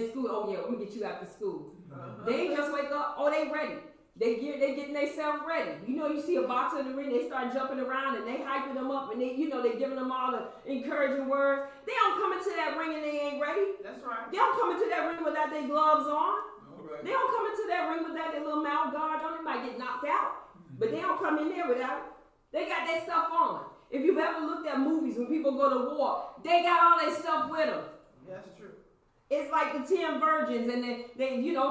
in school. Oh yeah, let me get you after school. They ain't just wake up. Oh, they ready. They getting themselves ready. You know, you see a boxer in the ring, they start jumping around and they hyping them up and they giving them all the encouraging words. They don't come into that ring and they ain't ready. That's right. They don't come into that ring without their gloves on. Right. They don't come into that ring without their little mouth guard on. They might get knocked out, but they don't come in there without it. They got their stuff on. If you've ever looked at movies when people go to war, they got all their stuff with them. That's true. It's like the 10 virgins, and they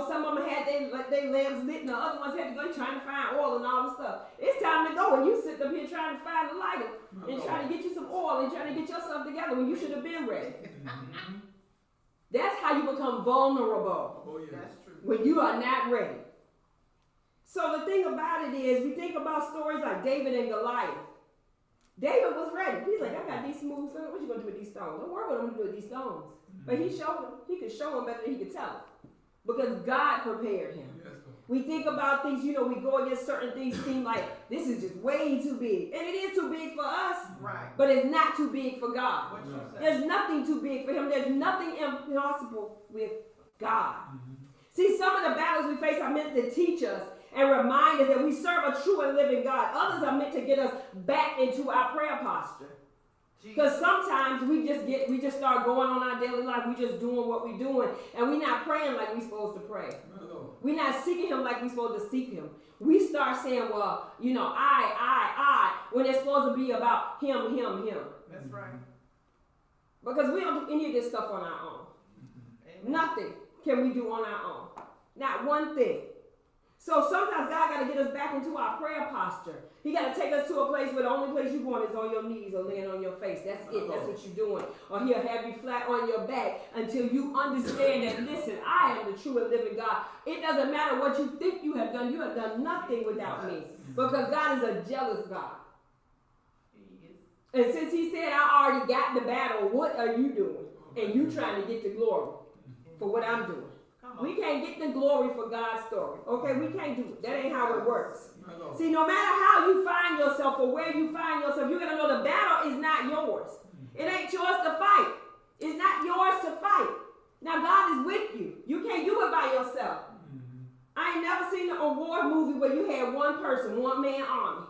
some of them had their lamps lit, and the other ones had to go trying to find oil and all this stuff. It's time to go, and you sit up here trying to find a lighter and trying to get you some oil and trying to get yourself together when you should have been ready. That's how you become vulnerable. Oh, yeah. That's true. When you are not ready. So the thing about it is, we think about stories like David and Goliath. David was ready. He's like, I got these smooth stones. What you going to do with these stones? Don't worry what I'm going to do with these stones. But he showed him. He could show him better than he could tell him. Because God prepared him. Yes, we think about things, we go against certain things, seem like this is just way too big. And it is too big for us. Right. But it's not too big for God. What you say? There's nothing too big for him. There's nothing impossible with God. See, some of the battles we face are meant to teach us and remind us that we serve a true and living God. Others are meant to get us back into our prayer posture. Because sometimes we just start going on our daily life. We just doing what we're doing, and we're not praying like we're supposed to pray. We're not seeking him like we're supposed to seek him. We start saying, well, I, when it's supposed to be about him. That's right. Because we don't do any of this stuff on our own. Nothing can we do on our own. Not one thing. So sometimes God got to get us back into our prayer posture. He got to take us to a place where the only place you're going is on your knees or laying on your face. That's it. That's what you're doing. Or he'll have you flat on your back until you understand that, listen, I am the true and living God. It doesn't matter what you think you have done. You have done nothing without me. Because God is a jealous God. And since he said, I already got the battle, what are you doing? And you trying to get the glory for what I'm doing. We can't get the glory for God's story. Okay, we can't do it. That ain't how it works. See, no matter how you find yourself or where you find yourself, you got to know the battle is not yours. It ain't yours to fight. It's not yours to fight. Now, God is with you. You can't do it by yourself. I ain't never seen a war movie where you had one person, one man army.